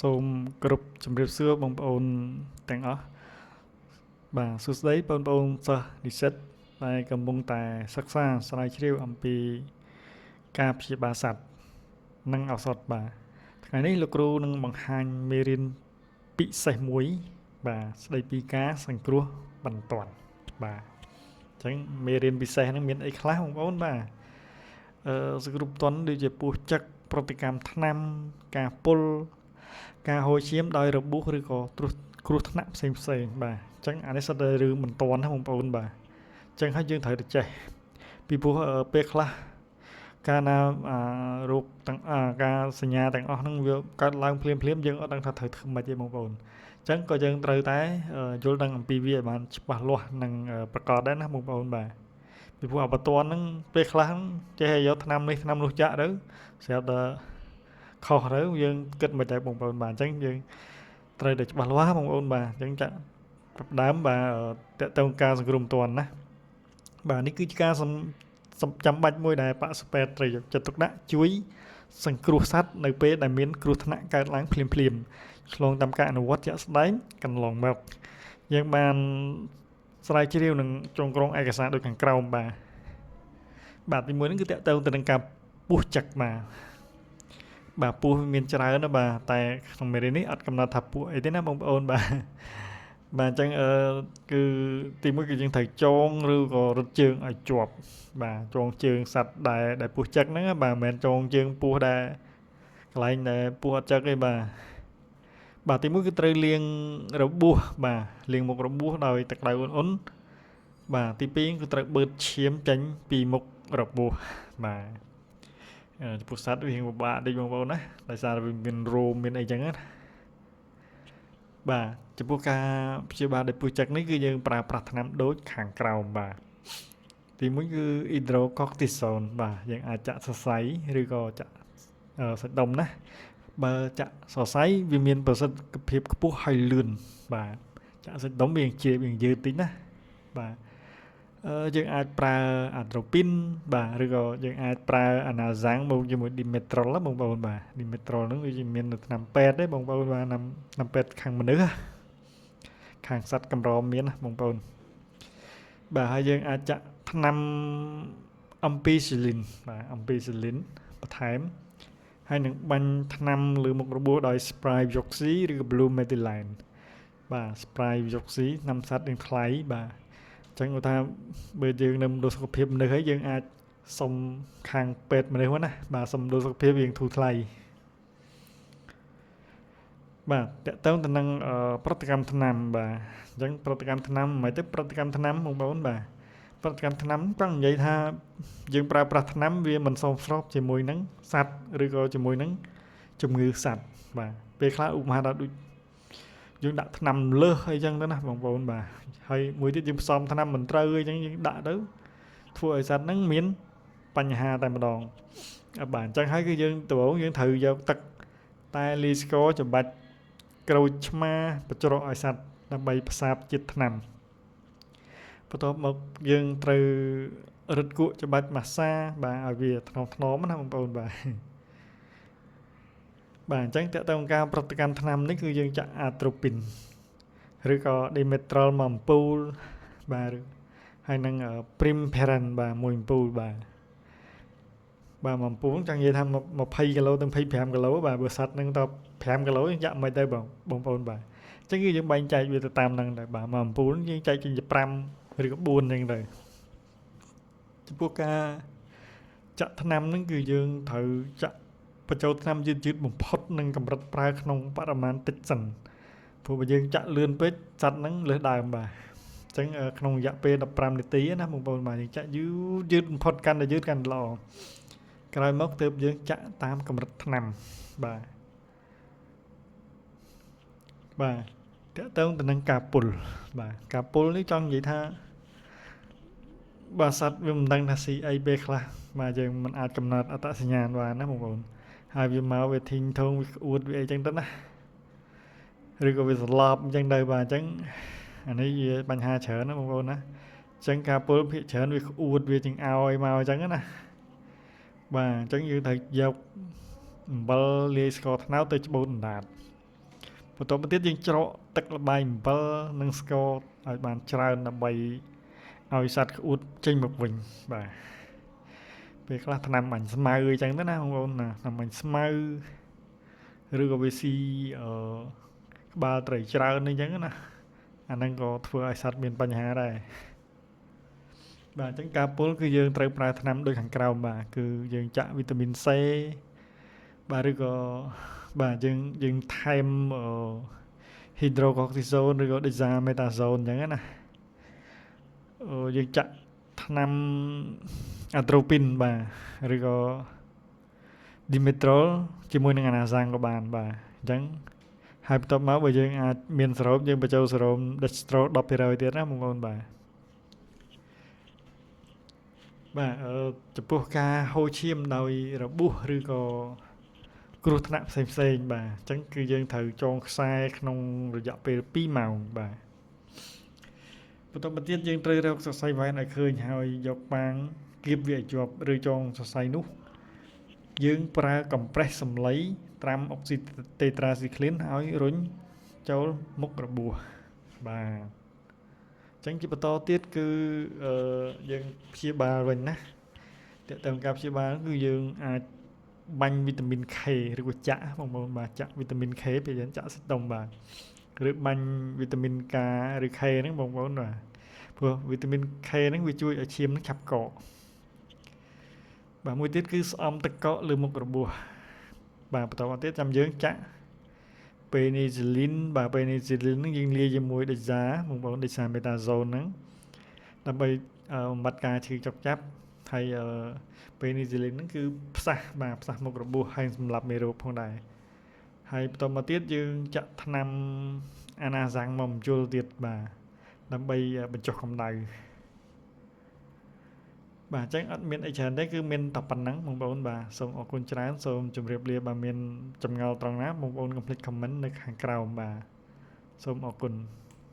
សូមគោរពជម្រាបសួរបងប្អូនទាំងអស់បាទសួស្តីបងប្អូនសិស្សនិស្សិតដែលកំពុងតែសិក្សាស្រាវជ្រាវអំពីការព្យាបាលសត្វនិងឱសថបាទថ្ងៃនេះលោកគ្រូនឹងបង្ហាញមេរៀនពិសេសមួយបាទស្ដីពីការសង្គ្រោះបន្ទាន់បាទអញ្ចឹងមេរៀនពិសេសហ្នឹងមានអីខ្លះបងប្អូនបាទសង្គ្រោះបន្ទាន់ដូចជាពោះចឹកប្រតិកម្មថ្នាំការពុលការហូរឈាមដោយរបួសឬក៏គ្រោះថ្នាក់ផ្សេងបាទអញ្ចឹងអានេះសិតតែរឿងបន្ទាន់ណាបងប្អូនបាទអញ្ចឹងហើយយើងត្រូវតែចេះពីព្រោះពេលខ្លះកាលណារោគទាំងការសញ្ញាទាំងអស់ហ្នឹងវាកើតឡើងភ្លាមយើងអត់ដឹងថាត្រូវធ្វើម៉េចទេបងប្អូនអញ្ចឹងក៏យើងត្រូវតែយល់ដឹងអំពីវាឲ្យបានច្បាស់លាស់និងប្រកបដែរណាបងប្អូនបាទពីព្រោះបន្ទាន់ហ្នឹងពេលខ្លះចេះយកថ្នាំនេះថ្នាំនោះចាក់ទៅស្រាប់តែខុសទៅយើងគិតមិនដែរបងប្អូនបាទអញ្ចឹងយើងត្រូវតែច្បាស់លាស់បងប្អូនបាទអញ្ចឹងចាក់ដើមបាទតើតើការសង្គ្រោះបន្ទាន់ណាបាទនេះគឺជាការចាំបាច់មួយដែលប៉ាស្ពែតត្រូវយកចិត្តទុកដាក់ជួយសង្គ្រោះសត្វនៅពេលដែលមានគ្រោះថ្នាក់កើតឡើងភ្លាមឆ្លងតាមការអនុវត្តជាក់ស្ដែងកន្លងមកយើងបានស្រាវជ្រាវនឹងចងក្រងឯកសារដូចខាងក្រោមបាទទីមួយនេះគឺតើតើទៅនឹងការពុះចឹកបាទពុះមានច្រើនណាបាទតែក្នុងមេរៀននេះអត់កំណត់ថាពុះអីទេណាបងប្អូនបាទអញ្ចឹងគឺទីមួយគឺយើងត្រូវចងឬក៏រត់ជើងឲ្យជាប់បាទចងជើងសត្វដែលពុះចឹកហ្នឹងបាទមិនមែនចងជើងពុះដែលកន្លែងដែលពុះអត់ចឹកទេបាទទីមួយគឺត្រូវលាងរបួសបាទលាងមុខរបួសដោយទឹកក្តៅអ៊ុនបាទទីពីរគឺត្រូវបឺតឈាមចេញពីមុខរបួសបាទចំពោះសត្វវាពិបាកតិចបងប្អូនណាដោយសារវាមានរោមមានអីចឹងណាបាទចំពោះការព្យាបាលដោយពុះចឹកនេះគឺយើងប្រើប្រាស់ថ្នាំដូចខាងក្រោមបាទទីមួយគឺ hydrocortisone បាទយើងអាចចាក់សរសៃឬក៏ចាក់សាច់ដុំណាបើចាក់សរសៃវាមានប្រសិទ្ធភាពខ្ពស់ហើយលឿនបាទចាក់សាច់ដុំវាជាវាយឺតតិចណាបាទយើងអាចប្រើអាត្រូពីនបាទឬក៏យើងអាចប្រើអាណាហ្សាំងមកជាមួយឌីមេត្រូលបងប្អូនបាទឌីមេត្រូលហ្នឹងវាមាននៅថ្នាំពេទ្យទេបងប្អូនបាទថ្នាំពេទ្យខាងមនុស្សខាងសត្វកម្រមានណាបងប្អូនបាទហើយយើងអាចចាក់ថ្នាំអំពីស៊ីលីនបាទអំពីស៊ីលីនបន្ថែមហើយនឹងបាញ់ថ្នាំលើមុខរបួសដោយ spray Vioxy ឬក៏ Blue Methylene បាទ spray Vioxy ថ្នាំសត្វនឹងថ្លៃបាទចឹងគាត់ថាបើយើងនៅមណ្ឌលសុខភាពមនុស្សហើយយើងអាចសុំខាងពេទ្យមនុស្សណាបាទសុំមណ្ឌលសុខភាពយើងធូរថ្លៃបាទតើតើទៅនឹងប្រតិកម្មថ្នាំបាទអញ្ចឹងប្រតិកម្មថ្នាំមិនទៅប្រតិកម្មថ្នាំបងប្អូនបាទប្រតិកម្មថ្នាំចង់និយាយថាយើងប្រើប្រាស់ថ្នាំវាមិនសមស្របជាមួយនឹងសត្វឬក៏ជាមួយនឹងជំងឺសត្វបាទពេលខ្លះឧបមាថាដូចយើងដាក់ថ្នាំលើសអីចឹងទៅណាបងប្អូនបាទហើយមួយទៀតយើងផ្សំថ្នាំមិនត្រូវអីចឹងយើងដាក់ទៅធ្វើឲ្យសត្វហ្នឹងមានបញ្ហាតែម្ដងបាទអញ្ចឹងហើយគឺយើងដំបូងយើងត្រូវយកទឹកតែលីស្ករច្របាច់ក្រូចឆ្មាបញ្ច្រកឲ្យសត្វដើម្បីផ្សាបជាតិថ្នាំបន្ទាប់មកយើងត្រូវរឹតគក់ច្របាច់ម៉ាស្សាបាទឲ្យវាថ្នមណាបងប្អូនបាទអញ្ចឹងតើតើការប្រតិកម្មថ្នាំនេះគឺយើងចាក់អាត្រូពីនឬក៏ Dimetral មួយអំពូលបាទហើយនឹង Primperan បាទមួយអំពូលបាទមួយអំពូលចង់និយាយថា20គីឡូទៅ25គីឡូបាទបើសត្វនឹងត5គីឡូយើងចាក់មិនទៅបងប្អូនបាទអញ្ចឹងគឺយើងបែងចែកវាទៅតាមហ្នឹងដែរបាទមួយអំពូលយើងចែកជា5ឬក៏4អញ្ចឹងទៅចំពោះការចាក់ថ្នាំហ្នឹងគឺយើងត្រូវចាក់បញ្ចូលថ្នាំយឺតបំផុតនិងកម្រិតប្រើក្នុងបរិមាណតិចសិនព្រោះបើយើងចាក់លឿនពេកសត្វហ្នឹងលើសដើមបាទអញ្ចឹងក្នុងរយៈពេល15នាទីណាបងប្អូនបាទយើងចាក់យឺតបំផុតកាន់តែយឺតកាន់តែល្អក្រោយមកទើបយើងចាក់តាមកម្រិតថ្នាំបាទតើតើទៅនឹងការពុលបាទការពុលនេះចង់និយាយថាបាទសត្វវាមិនដឹងថាស៊ីអីពេលខ្លះបាទយើងមិនអាចកំណត់អត្តសញ្ញាណបានណាបងប្អូនហើយវាមកវាធីងធងវាក្អួតវាអីចឹងទៅណាឬក៏វាស្លាប់អញ្ចឹងទៅបាទអញ្ចឹងអានេះវាបញ្ហាច្រើនណាបងប្អូនណាអញ្ចឹងការពុលភាគច្រើនវាក្អួតវាជាងឲ្យមកអញ្ចឹងណាបាទអញ្ចឹងយើងត្រូវយកអំបិលលាយស្ករត្នោតទៅច្បូតអណ្ដាត បន្ទាប់មកទៀតយើងច្រកទឹកល្បាយអំបិលនិងស្ករឲ្យបានច្រើនដើម្បីឲ្យសត្វក្អួតចេញមកវិញបាទពេលខ្លះថ្នាំបាញ់ស្មៅអីចឹងទៅណាបងប្អូនណាថ្នាំបាញ់ស្មៅឬក៏វាស៊ីក្បាលត្រីច្រើនអីចឹងណាអាហ្នឹងក៏ធ្វើឲ្យសត្វមានបញ្ហាដែរបាទអញ្ចឹងការពុលគឺយើងត្រូវប្រើថ្នាំដូចខាងក្រោមបាទគឺយើងចាក់វីតាមីន C បាទឬក៏បាទយើងថែមhydrocortisone ឬក៏ dexamethasone អញ្ចឹងណាយើងចាក់ថ្នាំ atropine បាទឬក៏ dimetrol ជាមួយនឹង anaxan ក៏បានបាទអញ្ចឹងហើយបន្ទាប់មកបើយើងអាចមានសេរ៉ូមយើងបញ្ចូលសេរ៉ូម dextro 10% ទៀតណាបងប្អូនបាទចំពោះការហូរឈាមដោយរបួសឬក៏គ្រោះថ្នាក់ផ្សេងៗបាទអញ្ចឹងគឺយើងត្រូវចងខ្សែក្នុងរយៈពេល2ម៉ោងបាទបន្ទាប់មកទៀតយើងត្រូវរកសរសៃវ៉ែនឲ្យឃើញហើយយកប៉ាងគៀបវាឲ្យជាប់ឬចងសរសៃនោះយើងប្រើកំប្រេសសំឡីត្រាំអុកស៊ីតេត្រាស៊ីក្លីនឲ្យរុញចូលមុខរបួសបាទអញ្ចឹងជាបន្តទៀតគឺយើងព្យាបាលវិញណាតើតើការព្យាបាលគឺយើងអាចបាញ់វីតាមីន K ឬក៏ចាក់បងប្អូនបាទចាក់វីតាមីន K ពេលយើងចាក់សាច់ដុំបាទឬបាញ់វីតាមីន K ឬ K ហ្នឹងបងប្អូនបាទព្រោះវីតាមីន K ហ្នឹងវាជួយឲ្យឈាមហ្នឹងឆាប់កកបាទមួយទៀតគឺស្អំទឹកកកលើមុខរបួសបាទបន្តមកទៀតចាំយើងចាក់penicillin បាទ penicillin ហ្នឹងយើងលាយជាមួយដេសាបងប្អូនដេសាមេតាហ្សូនហ្នឹងដើម្បីបំបត្តិការឈឺចុកចាប់ហើយpenicillin ហ្នឹងគឺផ្សះបាទផ្សះមុខរបួសហើយសម្រាប់មេរោគផងដែរហើយបន្តមកទៀតយើងចាក់ថ្នាំអាណាសាំងមកបញ្ជុលទៀតបាទដើម្បីបញ្ចុះកម្ដៅបាទអញ្ចឹងអត់មានអីច្រើនទេគឺមានតែប៉ុណ្ណឹងបងប្អូនបាទសូមអរគុណច្រើនសូមជម្រាបលាបើមានចម្ងល់ត្រង់ណាបងប្អូនកុំភ្លេច comment នៅខាងក្រោមបាទសូមអរគុណ